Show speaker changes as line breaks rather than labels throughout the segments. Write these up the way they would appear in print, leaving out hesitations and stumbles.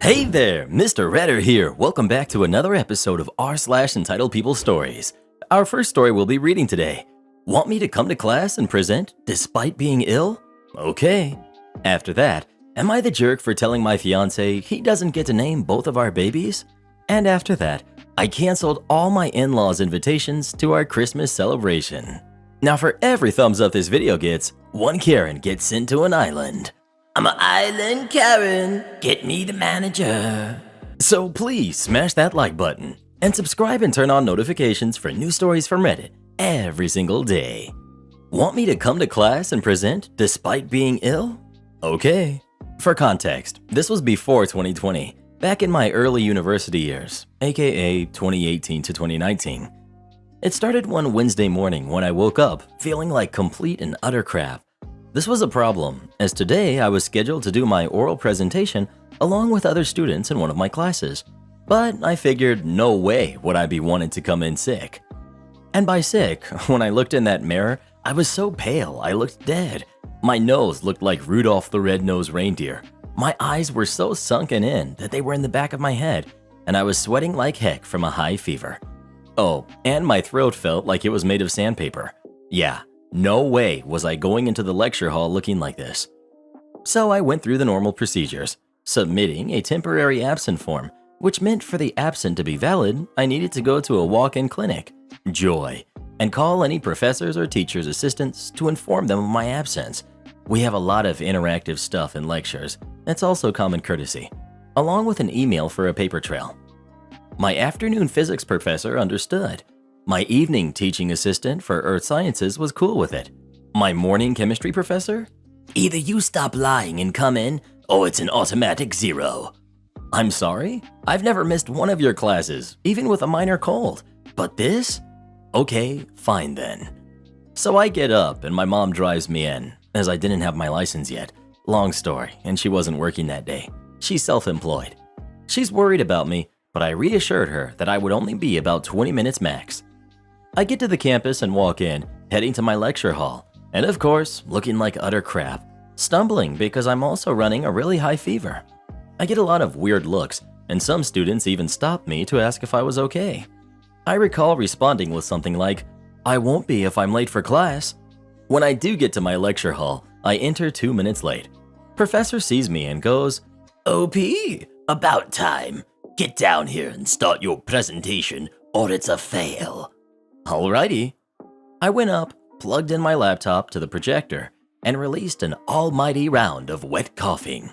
Hey there, Mr. Redder here. Welcome back to another episode of r/entitled People Stories. Our first story we'll be reading today. Want me to come to class and present despite being ill? Okay. After that, am I the jerk for telling my fiance he doesn't get to name both of our babies? And after that, I canceled all my in-laws' invitations to our Christmas celebration. Now for every thumbs up this video gets, one Karen gets sent to an island. I'm an island Karen, get me the manager. So please smash that like button and subscribe and turn on notifications for new stories from Reddit every single day. Want me to come to class and present despite being ill? Okay. For context, this was before 2020, back in my early university years, aka 2018 to 2019. It started one Wednesday morning when I woke up feeling like complete and utter crap. This was a problem, as today I was scheduled to do my oral presentation along with other students in one of my classes. But I figured no way would I be wanting to come in sick. And by sick, when I looked in that mirror, I was so pale I looked dead. My nose looked like Rudolph the Red-Nosed Reindeer. My eyes were so sunken in that they were in the back of my head, and I was sweating like heck from a high fever. Oh, and my throat felt like it was made of sandpaper. Yeah. No way was I going into the lecture hall looking like this. So I went through the normal procedures, submitting a temporary absent form, which meant for the absent to be valid, I needed to go to a walk-in clinic, Joy, and call any professors or teachers' assistants to inform them of my absence. We have a lot of interactive stuff in lectures. That's also common courtesy, along with an email for a paper trail. My afternoon physics professor understood. My evening teaching assistant for Earth Sciences was cool with it. My morning chemistry professor? Either you stop lying and come in, or it's an automatic 0. I'm sorry? I've never missed one of your classes, even with a minor cold. But this? Okay, fine then. So I get up and my mom drives me in, as I didn't have my license yet. Long story, and she wasn't working that day. She's self-employed. She's worried about me, but I reassured her that I would only be about 20 minutes max. I get to the campus and walk in, heading to my lecture hall, and of course, looking like utter crap, stumbling because I'm also running a really high fever. I get a lot of weird looks, and some students even stop me to ask if I was okay. I recall responding with something like, "I won't be if I'm late for class." When I do get to my lecture hall, I enter 2 minutes late. Professor sees me and goes, "OP, about time. Get down here and start your presentation, or it's a fail." Alrighty. I went up, plugged in my laptop to the projector, and released an almighty round of wet coughing.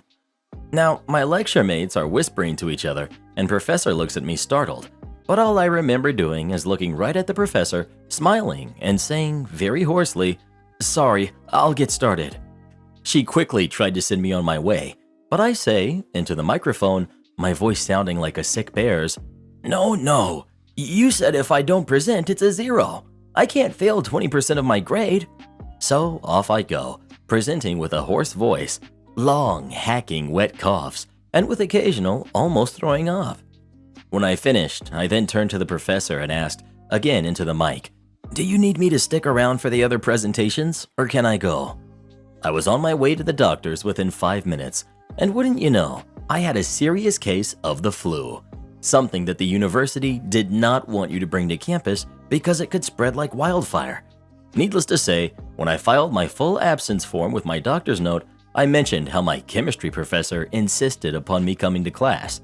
Now, my lecture mates are whispering to each other, and Professor looks at me startled, but all I remember doing is looking right at the professor, smiling, and saying very hoarsely, "Sorry, I'll get started." She quickly tried to send me on my way, but I say, into the microphone, my voice sounding like a sick bear's, No, you said if I don't present, it's a 0. I can't fail 20% of my grade." So off I go, presenting with a hoarse voice, long, hacking, wet coughs, and with occasional almost throwing up. When I finished, I then turned to the professor and asked, again into the mic, "Do you need me to stick around for the other presentations, or can I go?" I was on my way to the doctor's within 5 minutes, and wouldn't you know, I had a serious case of the flu. Something that the university did not want you to bring to campus because it could spread like wildfire. Needless to say, when I filed my full absence form with my doctor's note, I mentioned how my chemistry professor insisted upon me coming to class.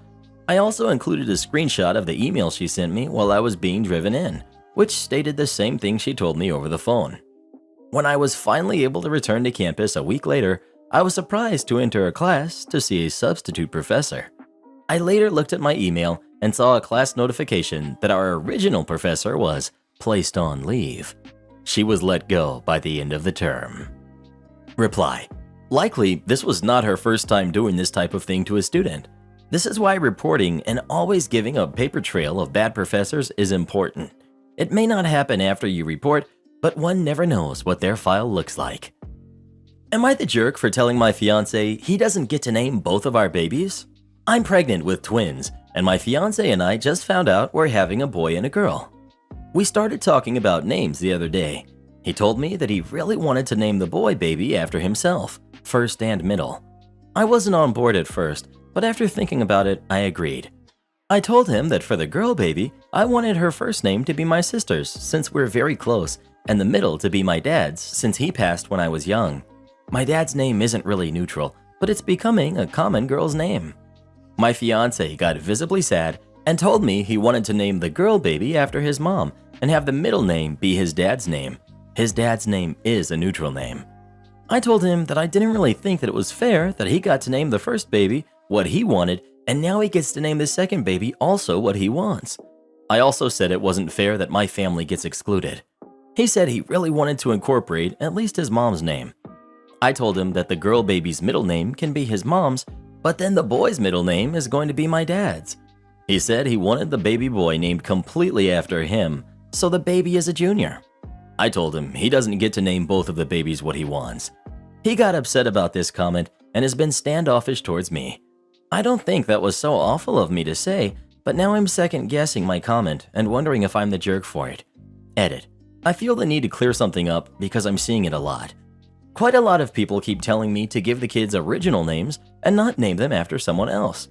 I also included a screenshot of the email she sent me while I was being driven in, which stated the same thing she told me over the phone. When I was finally able to return to campus a week later, I was surprised to enter a class to see a substitute professor. I later looked at my email and saw a class notification that our original professor was placed on leave. She was let go by the end of the term. Reply: likely, this was not her first time doing this type of thing to a student. This is why reporting and always giving a paper trail of bad professors is important. It may not happen after you report, but one never knows what their file looks like. Am I the jerk for telling my fiance he doesn't get to name both of our babies? I'm pregnant with twins, and my fiance and I just found out we're having a boy and a girl. We started talking about names the other day. He told me that he really wanted to name the boy baby after himself, first and middle. I wasn't on board at first, but after thinking about it, I agreed. I told him that for the girl baby, I wanted her first name to be my sister's since we're very close, and the middle to be my dad's since he passed when I was young. My dad's name isn't really neutral, but it's becoming a common girl's name. My fiance got visibly sad and told me he wanted to name the girl baby after his mom and have the middle name be his dad's name. His dad's name is a neutral name. I told him that I didn't really think that it was fair that he got to name the first baby what he wanted, and now he gets to name the second baby also what he wants. I also said it wasn't fair that my family gets excluded. He said he really wanted to incorporate at least his mom's name. I told him that the girl baby's middle name can be his mom's, but then the boy's middle name is going to be my dad's. He said he wanted the baby boy named completely after him, so the baby is a junior. I told him he doesn't get to name both of the babies what he wants. He got upset about this comment and has been standoffish towards me. I don't think that was so awful of me to say, but now I'm second guessing my comment and wondering if I'm the jerk for it. Edit. I feel the need to clear something up because I'm seeing it a lot. Quite a lot of people keep telling me to give the kids original names and not name them after someone else.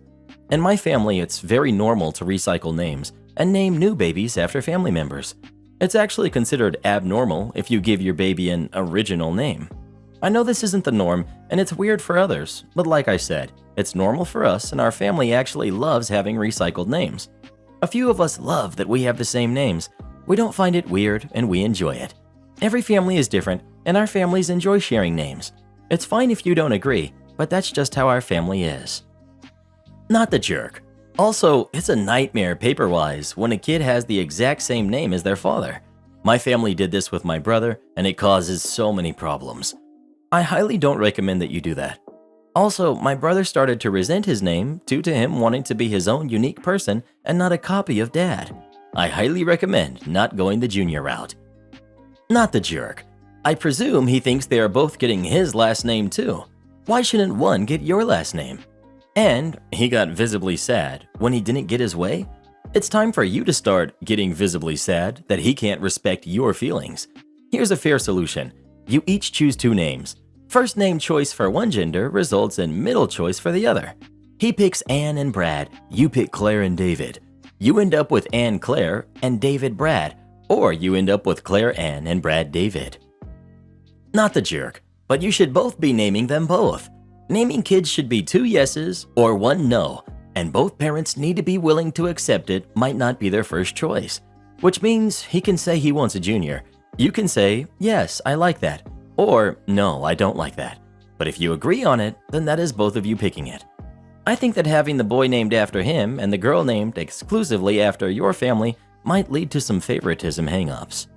In my family, it's very normal to recycle names and name new babies after family members. It's actually considered abnormal if you give your baby an original name. I know this isn't the norm and it's weird for others, but like I said, it's normal for us and our family actually loves having recycled names. A few of us love that we have the same names. We don't find it weird and we enjoy it. Every family is different and our families enjoy sharing names. It's fine if you don't agree, but that's just how our family is. Not the jerk. Also, it's a nightmare paper-wise when a kid has the exact same name as their father. My family did this with my brother and it causes so many problems. I highly don't recommend that you do that. Also, my brother started to resent his name due to him wanting to be his own unique person and not a copy of dad. I highly recommend not going the junior route. Not the jerk. I presume he thinks they are both getting his last name too. Why shouldn't one get your last name? And he got visibly sad when he didn't get his way. It's time for you to start getting visibly sad that he can't respect your feelings. Here's a fair solution. You each choose two names. First name choice for one gender results in middle choice for the other. He picks Anne and Brad, you pick Claire and David. You end up with Anne Claire and David Brad, or you end up with Claire Anne and Brad David. Not the jerk, but you should both be naming them both. Naming kids should be 2 yeses or 1 no, and both parents need to be willing to accept it might not be their first choice, which means he can say he wants a junior. You can say, yes, I like that, or no, I don't like that. But if you agree on it, then that is both of you picking it. I think that having the boy named after him and the girl named exclusively after your family might lead to some favoritism hang-ups.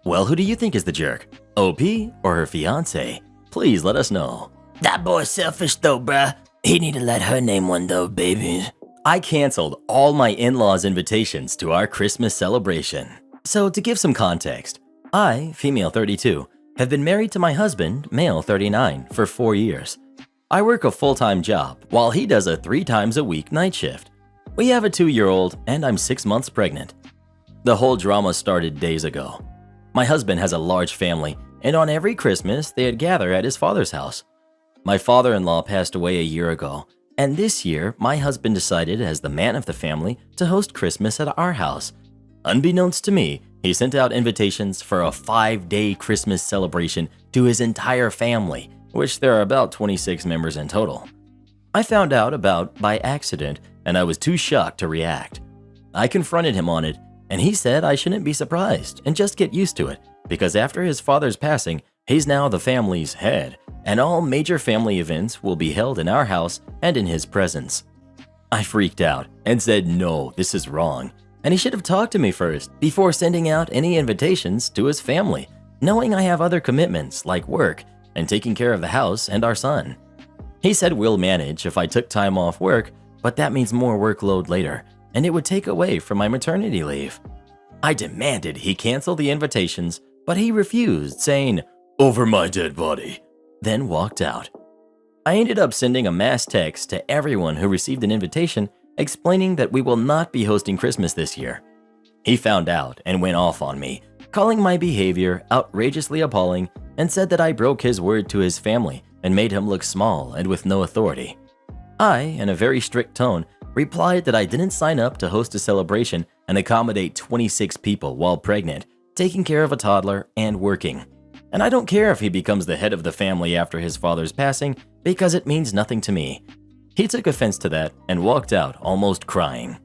Well, who do you think is the jerk? OP or her fiance? Please let us know.
That boy's selfish though, bruh. He need to let her name one though, baby.
I canceled all my in-laws' invitations to our Christmas celebration. So to give some context, I, female 32, have been married to my husband, male 39, for 4 years. I work a full-time job while he does a 3 times a week night shift. We have a 2-year-old and I'm 6 months pregnant. The whole drama started days ago. My husband has a large family and on every Christmas they'd gather at his father's house. My father-in-law passed away a year ago, and this year my husband decided as the man of the family to host Christmas at our house. Unbeknownst to me, he sent out invitations for a 5-day Christmas celebration to his entire family, which there are about 26 members in total. I found out about by accident, and I was too shocked to react. I confronted him on it, and he said I shouldn't be surprised and just get used to it, because after his father's passing, he's now the family's head, and all major family events will be held in our house and in his presence. I freaked out and said no, this is wrong, and he should have talked to me first before sending out any invitations to his family, knowing I have other commitments like work and taking care of the house and our son. He said we'll manage if I took time off work, but that means more workload later, and it would take away from my maternity leave. I demanded he cancel the invitations, but he refused, saying, "Over my dead body," then walked out. I ended up sending a mass text to everyone who received an invitation explaining that we will not be hosting Christmas this year. He found out and went off on me, calling my behavior outrageously appalling and said that I broke his word to his family and made him look small and with no authority. I, in a very strict tone, replied that I didn't sign up to host a celebration and accommodate 26 people while pregnant, taking care of a toddler, and working. And I don't care if he becomes the head of the family after his father's passing because it means nothing to me. He took offense to that and walked out almost crying.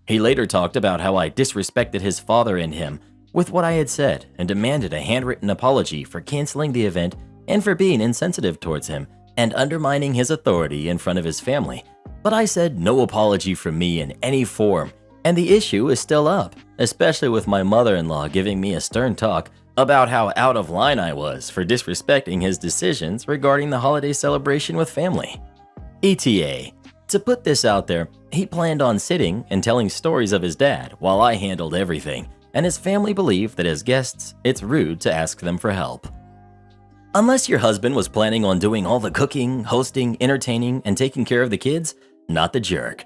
He later talked about how I disrespected his father and him with what I had said and demanded a handwritten apology for canceling the event and for being insensitive towards him and undermining his authority in front of his family. But I said no apology from me in any form, and the issue is still up, especially with my mother-in-law giving me a stern talk about how out of line I was for disrespecting his decisions regarding the holiday celebration with family. ETA. To put this out there, he planned on sitting and telling stories of his dad while I handled everything, and his family believed that as guests, it's rude to ask them for help. Unless your husband was planning on doing all the cooking, hosting, entertaining, and taking care of the kids, not the jerk.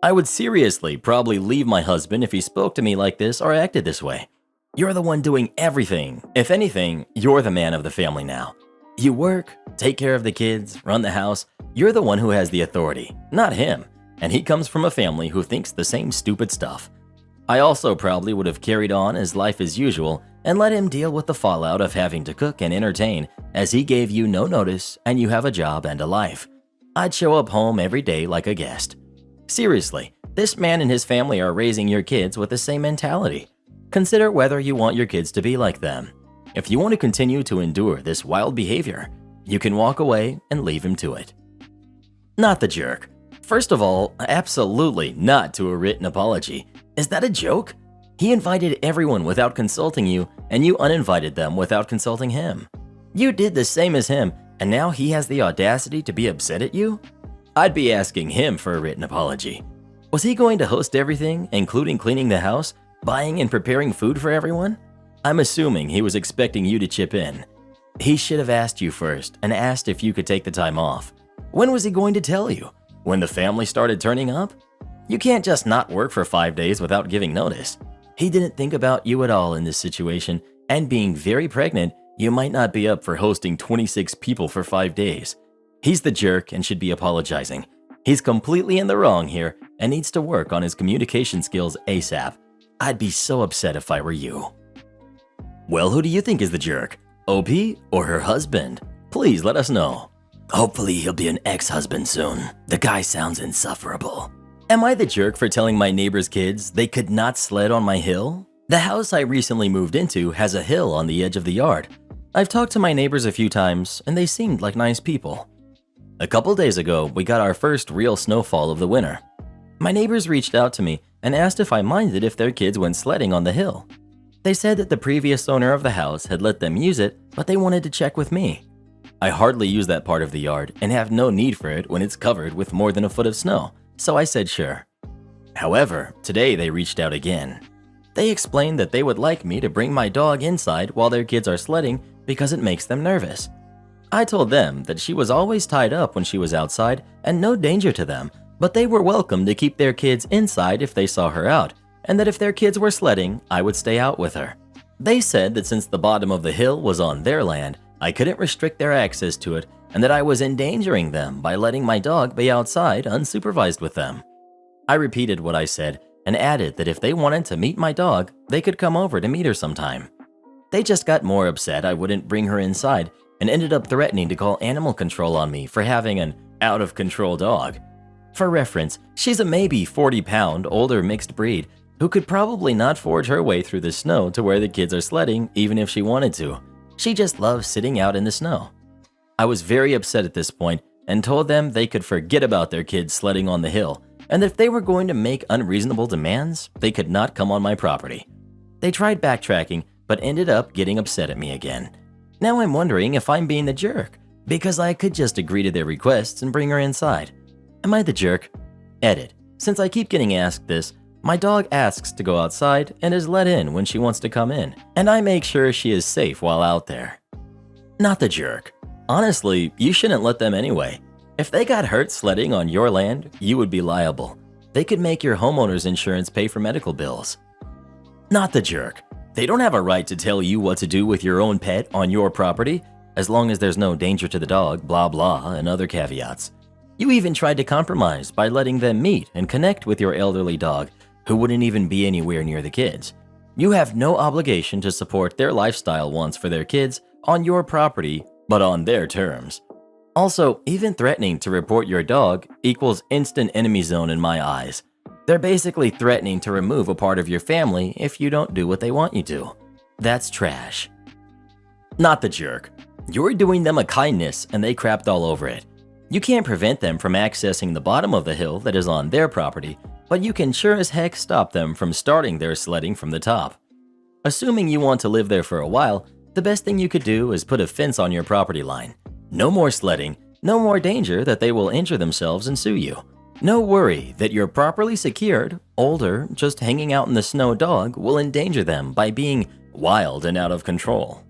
I would seriously probably leave my husband if he spoke to me like this or acted this way. You're the one doing everything. If anything, you're the man of the family now. You work, take care of the kids, run the house. You're the one who has the authority, not him. And he comes from a family who thinks the same stupid stuff. I also probably would have carried on as life as usual and let him deal with the fallout of having to cook and entertain, as he gave you no notice and you have a job and a life. I'd show up home every day like a guest. Seriously, this man and his family are raising your kids with the same mentality. Consider whether you want your kids to be like them. If you want to continue to endure this wild behavior, you can walk away and leave him to it. Not the jerk. First of all, absolutely not to a written apology. Is that a joke? He invited everyone without consulting you, and you uninvited them without consulting him. You did the same as him, and now he has the audacity to be upset at you? I'd be asking him for a written apology. Was he going to host everything, including cleaning the house, buying and preparing food for everyone? I'm assuming he was expecting you to chip in. He should have asked you first and asked if you could take the time off. When was he going to tell you? When the family started turning up? You can't just not work for 5 days without giving notice. He didn't think about you at all in this situation, and being very pregnant, you might not be up for hosting 26 people for 5 days. He's the jerk and should be apologizing. He's completely in the wrong here and needs to work on his communication skills ASAP. I'd be so upset if I were you. Well, who do you think is the jerk? OP or her husband? Please let us know.
Hopefully he'll be an ex-husband soon. The guy sounds insufferable.
Am I the jerk for telling my neighbor's kids they could not sled on my hill? The house I recently moved into has a hill on the edge of the yard. I've talked to my neighbors a few times, and they seemed like nice people. A couple days ago, we got our first real snowfall of the winter. My neighbors reached out to me and asked if I minded if their kids went sledding on the hill. They said that the previous owner of the house had let them use it, but they wanted to check with me. I hardly use that part of the yard and have no need for it when it's covered with more than a foot of snow, so I said sure. However, today they reached out again. They explained that they would like me to bring my dog inside while their kids are sledding because it makes them nervous. I told them that she was always tied up when she was outside and no danger to them, but they were welcome to keep their kids inside if they saw her out, and that if their kids were sledding, I would stay out with her. They said that since the bottom of the hill was on their land, I couldn't restrict their access to it, and that I was endangering them by letting my dog be outside unsupervised with them. I repeated what I said and added that if they wanted to meet my dog, they could come over to meet her sometime. They just got more upset I wouldn't bring her inside and ended up threatening to call animal control on me for having an out-of-control dog. For reference, she's a maybe 40-pound older mixed breed who could probably not forge her way through the snow to where the kids are sledding even if she wanted to. She just loves sitting out in the snow. I was very upset at this point and told them they could forget about their kids sledding on the hill, and that if they were going to make unreasonable demands, they could not come on my property. They tried backtracking, but ended up getting upset at me again. Now I'm wondering if I'm being the jerk, because I could just agree to their requests and bring her inside. Am I the jerk? Edit. Since I keep getting asked this, my dog asks to go outside and is let in when she wants to come in, and I make sure she is safe while out there. Not the jerk. Honestly, you shouldn't let them anyway. If they got hurt sledding on your land, you would be liable. They could make your homeowner's insurance pay for medical bills. Not the jerk. They don't have a right to tell you what to do with your own pet on your property, as long as there's no danger to the dog, blah blah, and other caveats. You even tried to compromise by letting them meet and connect with your elderly dog, who wouldn't even be anywhere near the kids. You have no obligation to support their lifestyle wants for their kids on your property, but on their terms. Also, even threatening to report your dog equals instant enemy zone in my eyes. They're basically threatening to remove a part of your family if you don't do what they want you to. That's trash. Not the jerk. You're doing them a kindness and they crapped all over it. You can't prevent them from accessing the bottom of the hill that is on their property, but you can sure as heck stop them from starting their sledding from the top. Assuming you want to live there for a while, the best thing you could do is put a fence on your property line. No more sledding, no more danger that they will injure themselves and sue you. No worry that your properly secured, older, just hanging out in the snow dog will endanger them by being wild and out of control.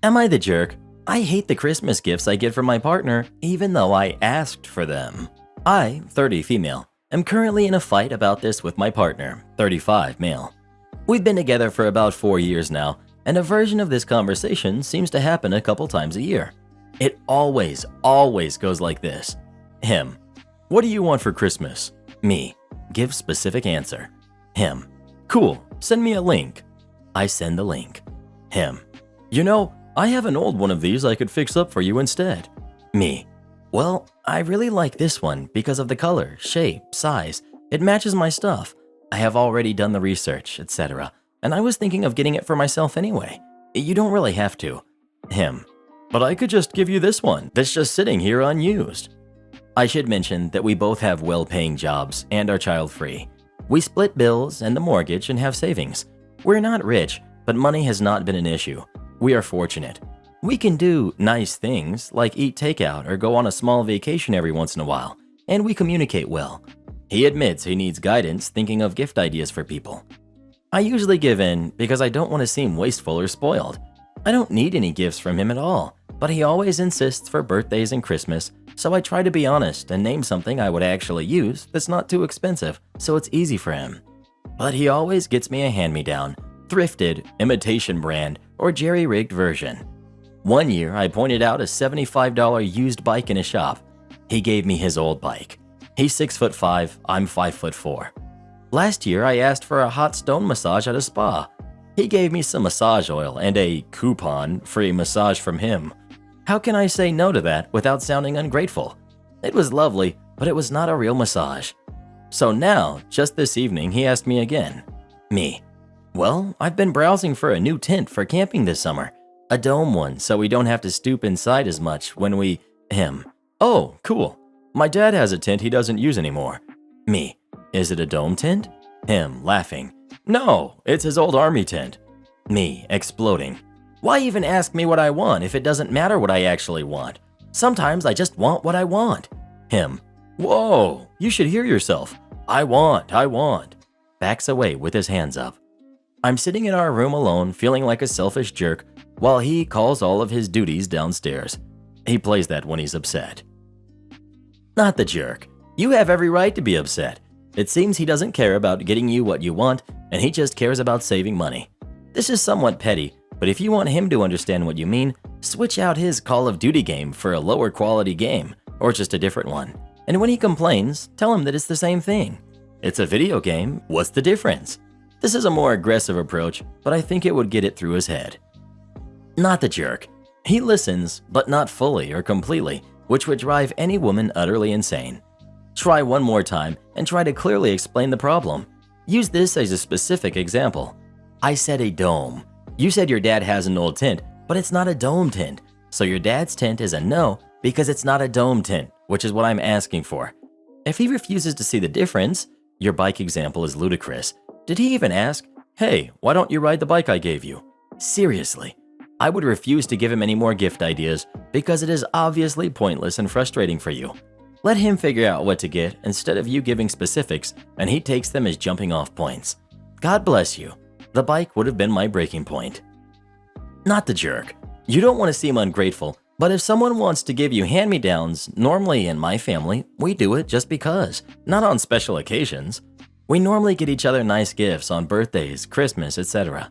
Am I the jerk? I hate the Christmas gifts I get from my partner, even though I asked for them. I, 30 female, am currently in a fight about this with my partner, 35 male. We've been together for about 4 years now, and a version of this conversation seems to happen a couple times a year. It always goes like this. Him. What do you want for Christmas? Me. Give specific answer. Him. Cool. Send me a link. I send the link. Him. You know, I have an old one of these I could fix up for you instead. Me. Well, I really like this one because of the color, shape, size. It matches my stuff. I have already done the research, etc. And I was thinking of getting it for myself anyway. You don't really have to. Him. But I could just give you this one that's just sitting here unused. I should mention that we both have well-paying jobs and are child-free. We split bills and the mortgage and have savings. We're not rich, but money has not been an issue. We are fortunate. We can do nice things like eat takeout or go on a small vacation every once in a while, and we communicate well. He admits he needs guidance thinking of gift ideas for people. I usually give in because I don't want to seem wasteful or spoiled. I don't need any gifts from him at all, but he always insists for birthdays and Christmas, so I try to be honest and name something I would actually use that's not too expensive, so it's easy for him. But he always gets me a hand-me-down, thrifted, imitation brand, or jerry-rigged version. One year, I pointed out a $75 used bike in a shop. He gave me his old bike. He's 6'5", I'm 5'4". Last year, I asked for a hot stone massage at a spa. He gave me some massage oil and a coupon-free massage from him. How can I say no to that without sounding ungrateful? It was lovely, but it was not a real massage. So now, just this evening, he asked me again. Me. Well, I've been browsing for a new tent for camping this summer. A dome one, so we don't have to stoop inside as much when we… Him. Oh, cool. My dad has a tent he doesn't use anymore. Me. Is it a dome tent? Him, laughing. No, it's his old army tent. Me, exploding. Why even ask me what I want if it doesn't matter what I actually want? Sometimes I just want what I want. Him. Whoa, you should hear yourself. I want. Backs away with his hands up. I'm sitting in our room alone, feeling like a selfish jerk, while he calls all of his duties downstairs. He plays that when he's upset. Not the jerk. You have every right to be upset. It seems he doesn't care about getting you what you want, and he just cares about saving money. This is somewhat petty, but if you want him to understand what you mean, switch out his Call of Duty game for a lower quality game, or just a different one. And when he complains, tell him that it's the same thing. It's a video game, what's the difference? This is a more aggressive approach, but I think it would get it through his head. Not the jerk. He listens, but not fully or completely, which would drive any woman utterly insane. Try one more time and try to clearly explain the problem. Use this as a specific example. I said a dome. You said your dad has an old tent, but it's not a dome tent. So your dad's tent is a no because it's not a dome tent, which is what I'm asking for. If he refuses to see the difference, your bike example is ludicrous. Did he even ask, hey, why don't you ride the bike I gave you? Seriously, I would refuse to give him any more gift ideas because it is obviously pointless and frustrating for you. Let him figure out what to get instead of you giving specifics, and he takes them as jumping off points. God bless you. The bike would have been my breaking point. Not the jerk. You don't want to seem ungrateful, but if someone wants to give you hand-me-downs, normally in my family, we do it just because, not on special occasions. We normally get each other nice gifts on birthdays, Christmas, etc.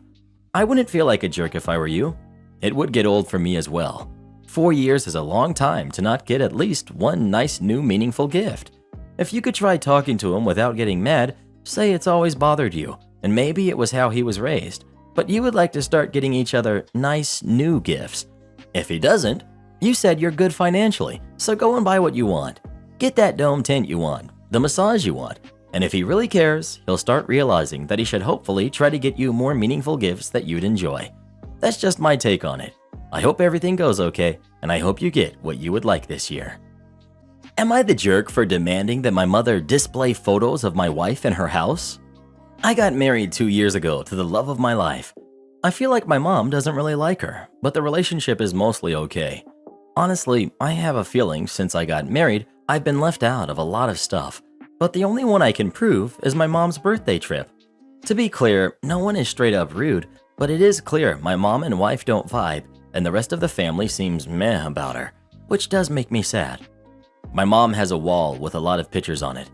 I wouldn't feel like a jerk if I were you. It would get old for me as well. 4 years is a long time to not get at least one nice new meaningful gift. If you could try talking to him without getting mad, say it's always bothered you, and maybe it was how he was raised, but you would like to start getting each other nice new gifts. If he doesn't, you said you're good financially, so go and buy what you want. Get that dome tent you want, the massage you want, and if he really cares, he'll start realizing that he should hopefully try to get you more meaningful gifts that you'd enjoy. That's just my take on it. I hope everything goes okay, and I hope you get what you would like this year. Am I the jerk for demanding that my mother display photos of my wife in her house? I got married 2 years ago to the love of my life. I feel like my mom doesn't really like her, but the relationship is mostly okay. Honestly, I have a feeling since I got married, I've been left out of a lot of stuff, but the only one I can prove is my mom's birthday trip. To be clear, no one is straight up rude, but it is clear my mom and wife don't vibe, and the rest of the family seems meh about her, which does make me sad. My mom has a wall with a lot of pictures on it.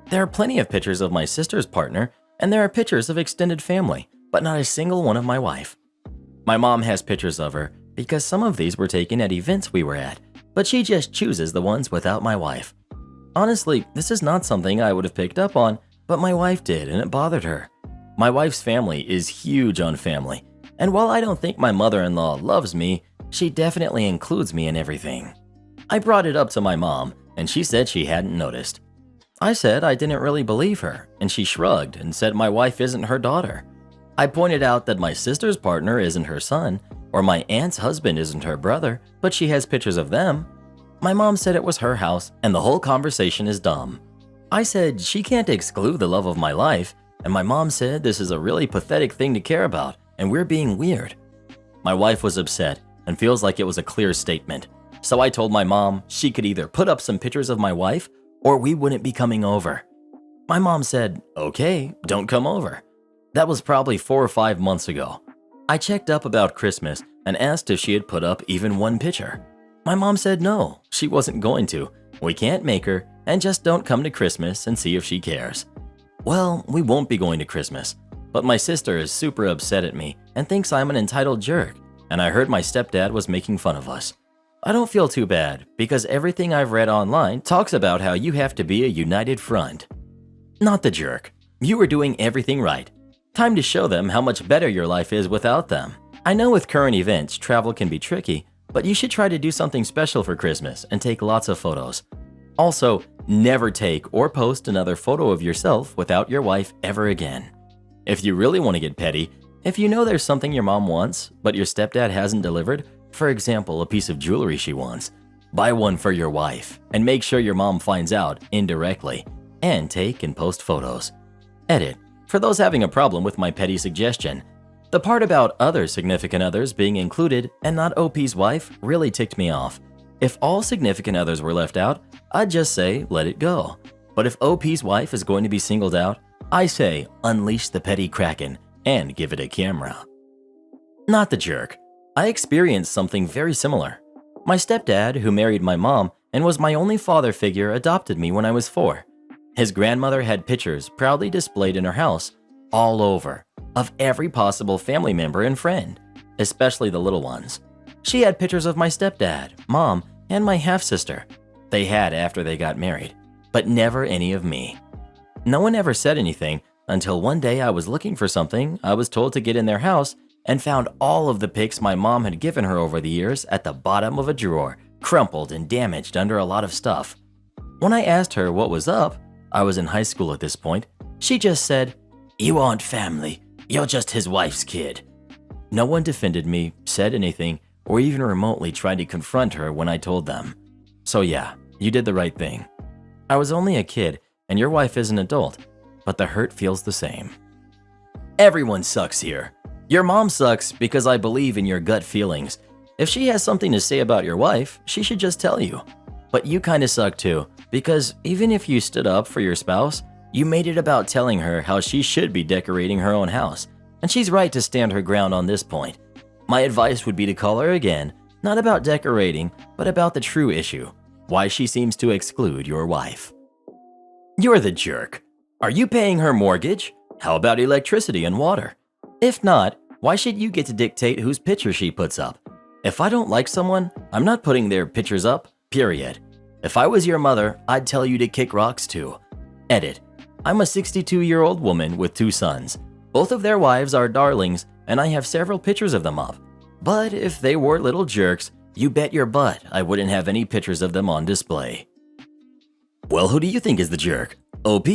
There are plenty of pictures of my sister's partner, and there are pictures of extended family, but not a single one of my wife. My mom has pictures of her because some of these were taken at events we were at, but she just chooses the ones without my wife. Honestly, this is not something I would have picked up on, but my wife did and it bothered her. My wife's family is huge on family, and while I don't think my mother-in-law loves me, she definitely includes me in everything. I brought it up to my mom, and she said she hadn't noticed. I said I didn't really believe her, and she shrugged and said my wife isn't her daughter. I pointed out that my sister's partner isn't her son, or my aunt's husband isn't her brother, but she has pictures of them. My mom said it was her house, and the whole conversation is dumb. I said she can't exclude the love of my life, and my mom said this is a really pathetic thing to care about, and we're being weird. My wife was upset and feels like it was a clear statement, so I told my mom she could either put up some pictures of my wife or we wouldn't be coming over. My mom said, okay, don't come over. That was probably 4 or 5 months ago. I checked up about Christmas and asked if she had put up even one picture. My mom said no, she wasn't going to. We can't make her, and just don't come to Christmas and see if she cares. Well, we won't be going to Christmas, but my sister is super upset at me and thinks I'm an entitled jerk, and I heard my stepdad was making fun of us. I don't feel too bad because everything I've read online talks about how you have to be a united front. Not the jerk. You were doing everything right. Time to show them how much better your life is without them. I know with current events, travel can be tricky, but you should try to do something special for Christmas and take lots of photos. Also, never take or post another photo of yourself without your wife ever again. If you really want to get petty, if you know there's something your mom wants, but your stepdad hasn't delivered, for example, a piece of jewelry she wants, buy one for your wife and make sure your mom finds out indirectly, and take and post photos. Edit. For those having a problem with my petty suggestion, the part about other significant others being included and not OP's wife really ticked me off. If all significant others were left out, I'd just say let it go. But if OP's wife is going to be singled out, I say unleash the petty kraken and give it a camera. Not the jerk. I experienced something very similar. My stepdad, who married my mom and was my only father figure, adopted me when I was 4. His grandmother had pictures proudly displayed in her house, all over, of every possible family member and friend, especially the little ones. She had pictures of my stepdad, mom, and my half-sister. They had after they got married, but never any of me. No one ever said anything until one day I was looking for something I was told to get in their house and found all of the pics my mom had given her over the years at the bottom of a drawer, crumpled and damaged under a lot of stuff. When I asked her what was up, I was in high school at this point, she just said, "You aren't family, you're just his wife's kid." No one defended me, said anything, or even remotely tried to confront her when I told them. So yeah, you did the right thing. I was only a kid, and your wife is an adult, but the hurt feels the same. Everyone sucks here. Your mom sucks because I believe in your gut feelings. If she has something to say about your wife, she should just tell you. But you kinda suck too, because even if you stood up for your spouse, you made it about telling her how she should be decorating her own house, and she's right to stand her ground on this point. My advice would be to call her again, not about decorating, but about the true issue, why she seems to exclude your wife. You're the jerk. Are you paying her mortgage? How about electricity and water? If not, why should you get to dictate whose picture she puts up? If I don't like someone, I'm not putting their pictures up, period. If I was your mother, I'd tell you to kick rocks too. Edit. I'm a 62-year-old woman with 2 sons. Both of their wives are darlings, and I have several pictures of them up. But if they were little jerks, you bet your butt I wouldn't have any pictures of them on display. Well, who do you think is the jerk? OP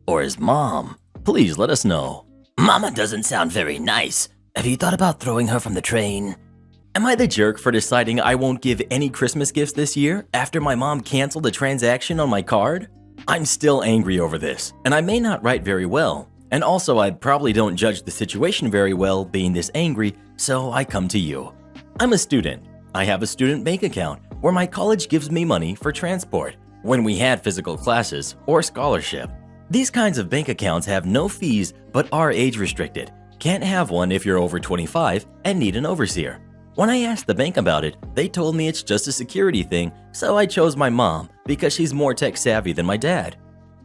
or his mom? Please let us know.
Mama doesn't sound very nice. Have you thought about throwing her from the train?
Am I the jerk for deciding I won't give any Christmas gifts this year after my mom canceled a transaction on my card? I'm still angry over this, and I may not write very well. And also, I probably don't judge the situation very well being this angry, so I come to you. I'm a student. I have a student bank account where my college gives me money for transport when we had physical classes or scholarship. These kinds of bank accounts have no fees but are age restricted. Can't have one if you're over 25 and need an overseer. When I asked the bank about it, they told me it's just a security thing, so I chose my mom because she's more tech savvy than my dad.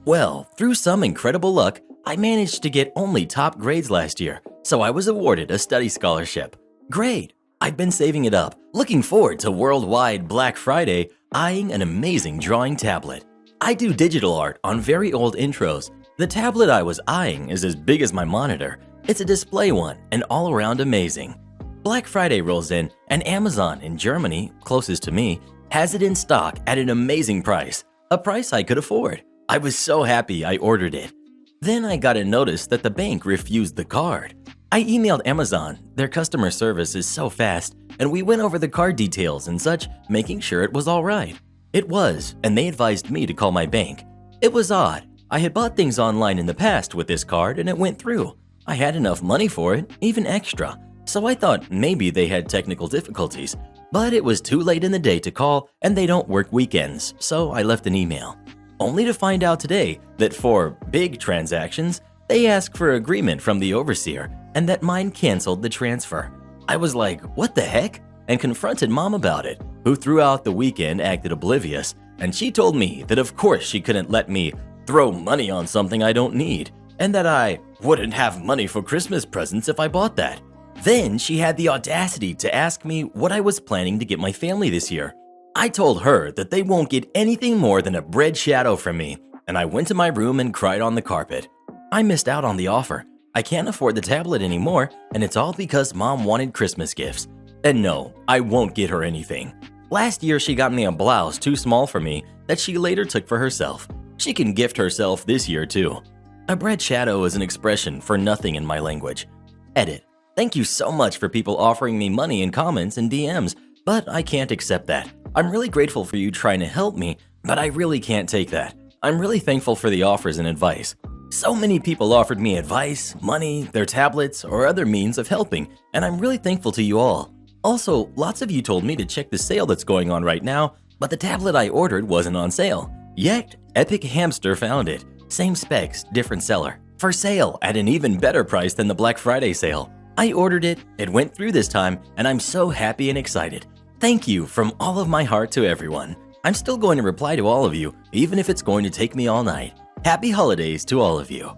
Well, through some incredible luck, I managed to get only top grades last year, so I was awarded a study scholarship. Great! I've been saving it up, looking forward to worldwide Black Friday, eyeing an amazing drawing tablet. I do digital art on very old intros. The tablet I was eyeing is as big as my monitor. It's a display one and all around amazing. Black Friday rolls in and Amazon in Germany, closest to me, has it in stock at an amazing price, a price I could afford. I was so happy I ordered it. Then I got a notice that the bank refused the card. I emailed Amazon, their customer service is so fast, and we went over the card details and such, making sure it was all right. It was, and they advised me to call my bank. It was odd. I had bought things online in the past with this card and it went through. I had enough money for it, even extra. So I thought maybe they had technical difficulties, but it was too late in the day to call and they don't work weekends, so I left an email. Only to find out today that for big transactions, they ask for agreement from the overseer and that mine canceled the transfer. I was like, what the heck? And confronted mom about it, who throughout the weekend acted oblivious, and she told me that of course she couldn't let me throw money on something I don't need, and that I wouldn't have money for Christmas presents if I bought that. Then she had the audacity to ask me what I was planning to get my family this year. I told her that they won't get anything more than a bread shadow from me, and I went to my room and cried on the carpet. I missed out on the offer. I can't afford the tablet anymore, and it's all because mom wanted Christmas gifts. And no, I won't get her anything. Last year she got me a blouse too small for me that she later took for herself. She can gift herself this year too. A bread shadow is an expression for nothing in my language. Edit. Thank you so much for people offering me money in comments and DMs, but I can't accept that. I'm really grateful for you trying to help me, but I really can't take that. I'm really thankful for the offers and advice. So many people offered me advice, money, their tablets, or other means of helping, and I'm really thankful to you all. Also, lots of you told me to check the sale that's going on right now, but the tablet I ordered wasn't on sale. Yet, Epic Hamster found it. Same specs, different seller. For sale at an even better price than the Black Friday sale. I ordered it, it went through this time, and I'm so happy and excited. Thank you from all of my heart to everyone. I'm still going to reply to all of you, even if it's going to take me all night. Happy holidays to all of you.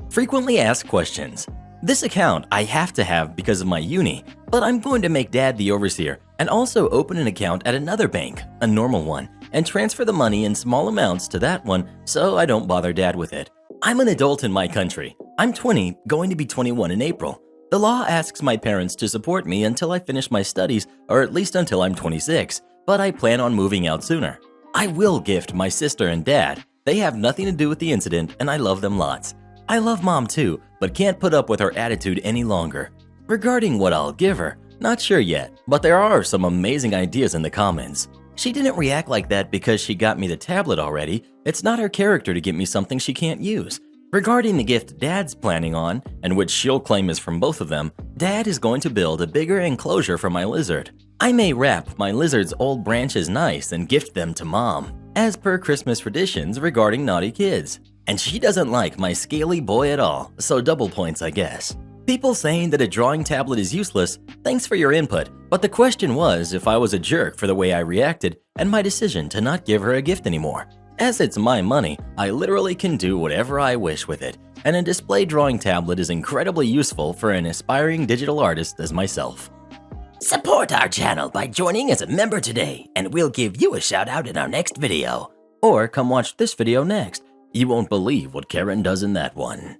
Frequently asked questions. This account I have to have because of my uni, but I'm going to make dad the overseer and also open an account at another bank, a normal one, and transfer the money in small amounts to that one so I don't bother dad with it. I'm an adult in my country. I'm 20, going to be 21 in April. The law asks my parents to support me until I finish my studies, or at least until I'm 26, but I plan on moving out sooner. I will gift my sister and dad. They have nothing to do with the incident and I love them lots. I love mom too, but can't put up with her attitude any longer. Regarding what I'll give her, not sure yet, but there are some amazing ideas in the comments. She didn't react like that because she got me the tablet already. It's not her character to get me something she can't use. Regarding the gift Dad's planning on, and which she'll claim is from both of them, Dad is going to build a bigger enclosure for my lizard. I may wrap my lizard's old branches nice and gift them to Mom, as per Christmas traditions regarding naughty kids. And she doesn't like my scaly boy at all, so double points I guess. People saying that a drawing tablet is useless, thanks for your input, but the question was if I was a jerk for the way I reacted and my decision to not give her a gift anymore. As it's my money, I literally can do whatever I wish with it, and a display drawing tablet is incredibly useful for an aspiring digital artist as myself.
Support our channel by joining as a member today, and we'll give you a shout out in our next video.
Or come watch this video next. You won't believe what Karen does in that one.